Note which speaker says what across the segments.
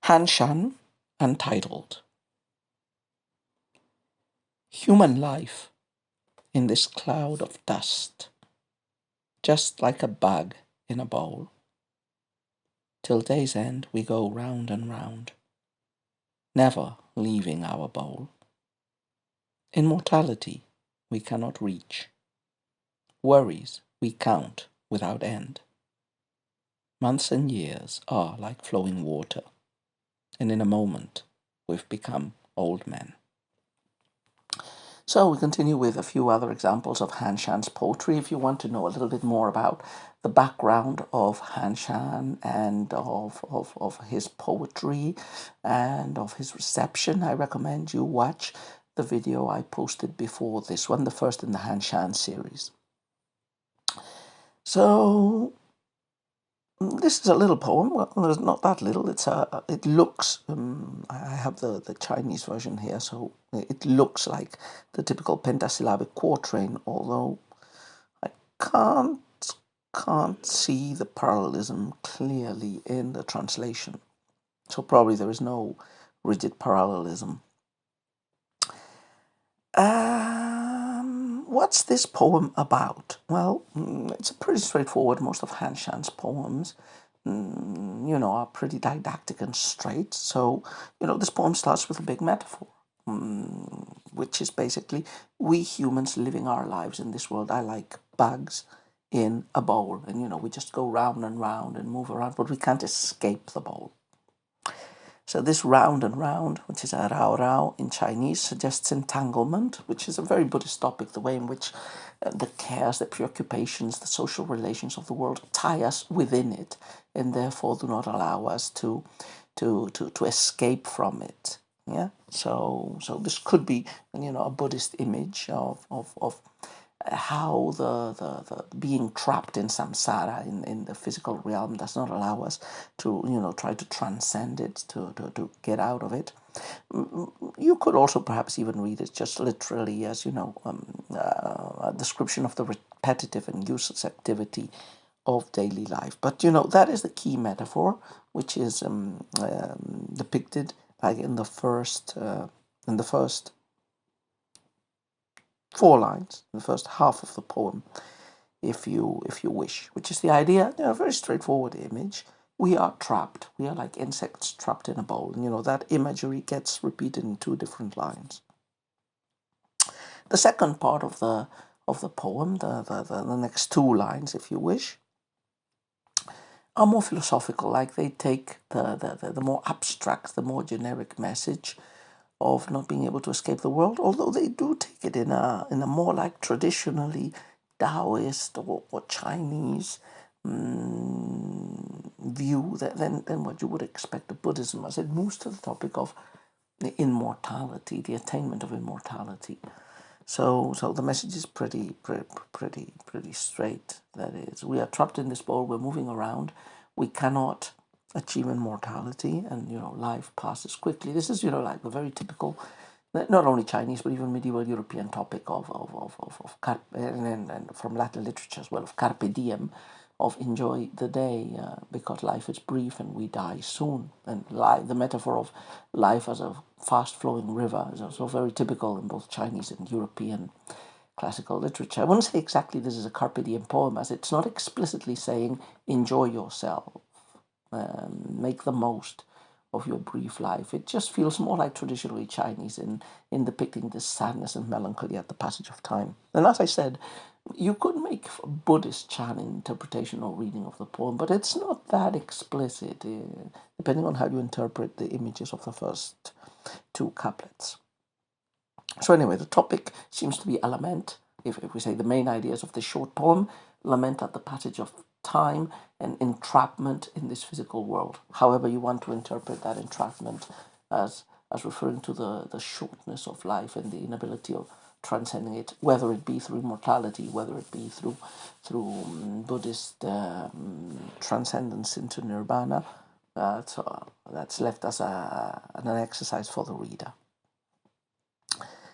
Speaker 1: Hanshan, Untitled. Human life in this cloud of dust, just like a bug in a bowl. Till day's end we go round and round, never leaving our bowl. Immortality we cannot reach. Worries we count without end. Months and years are like flowing water, and in a moment we've become old men. So we continue with a few other examples of Hanshan's poetry. If you want to know a little bit more about the background of Hanshan and of his poetry and of his reception, I recommend you watch the video I posted before this one, the first in the Hanshan series. So this is a little poem. Well, it's not that little. It looks. I have the Chinese version here, so it looks like the typical pentasyllabic quatrain. Although I can't see the parallelism clearly in the translation. So probably there is no rigid parallelism. What's this poem about? Well, it's pretty straightforward. Most of Hanshan's poems, are pretty didactic and straight. So, this poem starts with a big metaphor, which is basically we humans living our lives in this world are like bugs in a bowl. And, we just go round and round and move around, but we can't escape the bowl. So this round and round, which is a rao rao in Chinese, suggests entanglement, which is a very Buddhist topic, the way in which the cares, the preoccupations, the social relations of the world tie us within it, and therefore do not allow us to escape from it. Yeah. So this could be, a Buddhist image of how the being trapped in samsara in the physical realm does not allow us to try to transcend it, to get out of it. You could also perhaps even read it just literally as a description of the repetitive and useless activity of daily life. But that is the key metaphor, which is depicted like in the first 4 lines, the first half of the poem, if you wish, which is the idea, a very straightforward image. We are trapped. We are like insects trapped in a bowl. And, that imagery gets repeated in 2 different lines. The second part of the poem, the next 2 lines, if you wish, are more philosophical. Like they take the more abstract, the more generic message of not being able to escape the world, although they do take it in a more like traditionally Taoist or Chinese view than what you would expect of Buddhism, as it moves to the topic of the immortality, the attainment of immortality. So the message is pretty straight. That is, we are trapped in this bowl. We're moving around. We cannot achieve immortality, and life passes quickly. This is like the very typical, not only Chinese but even medieval European topic of and from Latin literature as well, of carpe diem, of enjoy the day because life is brief and we die soon. And the metaphor of life as a fast-flowing river is also very typical in both Chinese and European classical literature. I wouldn't say exactly this is a carpe diem poem, as it's not explicitly saying enjoy yourself, make the most of your brief life. It just feels more like traditionally Chinese in depicting this sadness and melancholy at the passage of time. And as I said, you could make a Buddhist Chan interpretation or reading of the poem, but it's not that explicit, depending on how you interpret the images of the first 2 couplets. So anyway, the topic seems to be a lament. If we say the main ideas of this short poem, lament at the passage of time and entrapment in this physical world. However you want to interpret that entrapment as referring to the shortness of life and the inability of transcending it, whether it be through immortality, whether it be through Buddhist transcendence into nirvana. That's left as an exercise for the reader.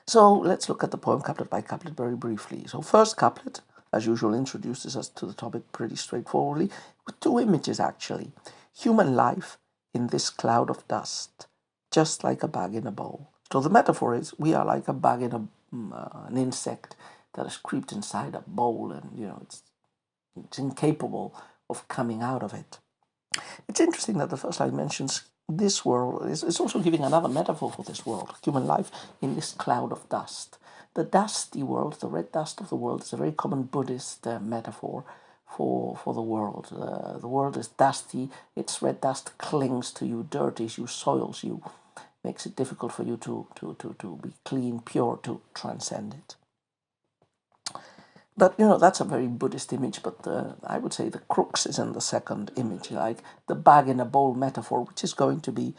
Speaker 1: So let's look at the poem couplet by couplet very briefly. So first couplet, as usual, introduces us to the topic pretty straightforwardly, with 2 images actually. Human life in this cloud of dust, just like a bag in a bowl. So the metaphor is we are like a bag in an insect that has creeped inside a bowl, and it's incapable of coming out of it. It's interesting that the first line mentions this world is also giving another metaphor for this world, human life in this cloud of dust. The dusty world, the red dust of the world, is a very common Buddhist metaphor for the world. The world is dusty, its red dust clings to you, dirties you, soils you, makes it difficult for you to be clean, pure, to transcend it. But, that's a very Buddhist image, but I would say the crux is in the second image, like the bag in a bowl metaphor, which is going to be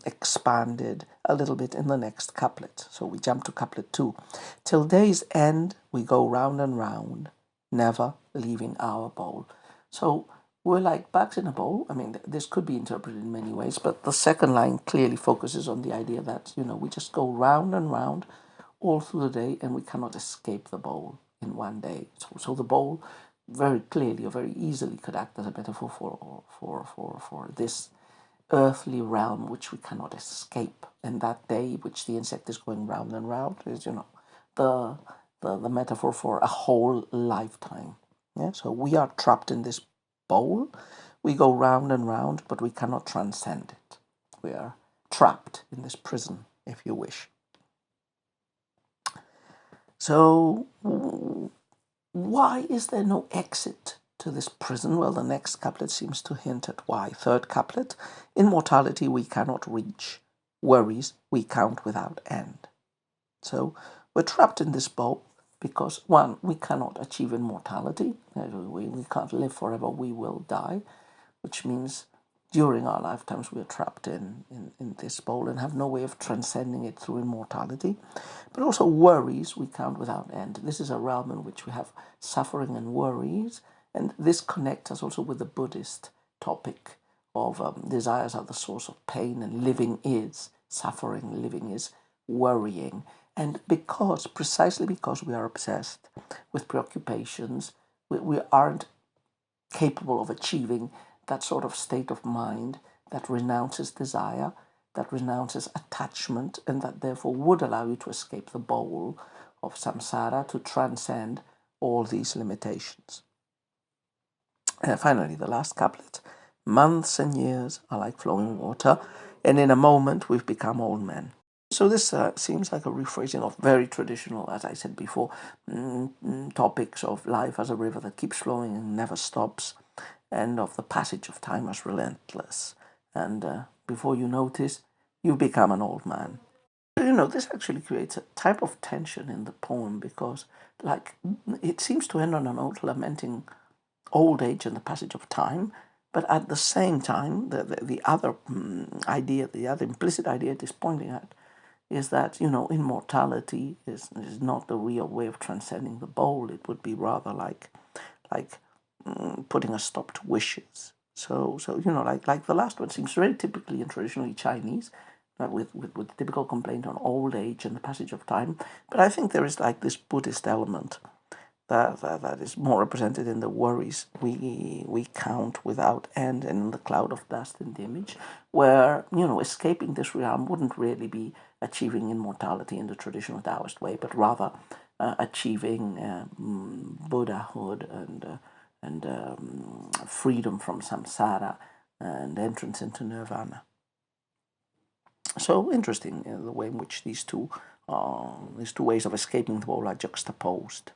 Speaker 1: expanded a little bit in the next couplet. So we jump to couplet 2. Till day's end, we go round and round, never leaving our bowl. So we're like bags in a bowl. I mean, this could be interpreted in many ways, but the second line clearly focuses on the idea that, we just go round and round all through the day, and we cannot escape the bowl in one day. So the bowl very clearly or very easily could act as a metaphor for this earthly realm which we cannot escape. And that day which the insect is going round and round is, the metaphor for a whole lifetime. Yeah. So we are trapped in this bowl. We go round and round, but we cannot transcend it. We are trapped in this prison, if you wish. So why is there no exit to this prison? Well, the next couplet seems to hint at why. Third couplet, immortality we cannot reach, worries we count without end. So we're trapped in this bowl because, one, we cannot achieve immortality. We can't live forever, we will die, which means during our lifetimes we are trapped in this bowl and have no way of transcending it through immortality. But also worries we count without end. This is a realm in which we have suffering and worries, and this connects us also with the Buddhist topic of desires are the source of pain, and living is suffering, living is worrying. And precisely because we are obsessed with preoccupations, we aren't capable of achieving that sort of state of mind that renounces desire, that renounces attachment, and that therefore would allow you to escape the bowl of samsara, to transcend all these limitations. Finally, the last couplet. Months and years are like flowing water, and in a moment we've become old men. So this seems like a rephrasing of very traditional, as I said before, topics of life as a river that keeps flowing and never stops, and of the passage of time as relentless. And before you notice, you become an old man. This actually creates a type of tension in the poem because, it seems to end on a note lamenting old age and the passage of time, but at the same time, the other idea, the other implicit idea it is pointing at, is that, immortality is not the real way of transcending the bowl. It would be rather like putting a stop to wishes. So like the last one seems very typically and traditionally Chinese, with typical complaint on old age and the passage of time. But I think there is like this Buddhist element that is more represented in the worries we count without end, and in the cloud of dust in the image, where, escaping this realm wouldn't really be achieving immortality in the traditional Taoist way, but rather achieving Buddhahood and freedom from samsara and entrance into nirvana. So interesting the way in which these two ways of escaping the bowl are juxtaposed.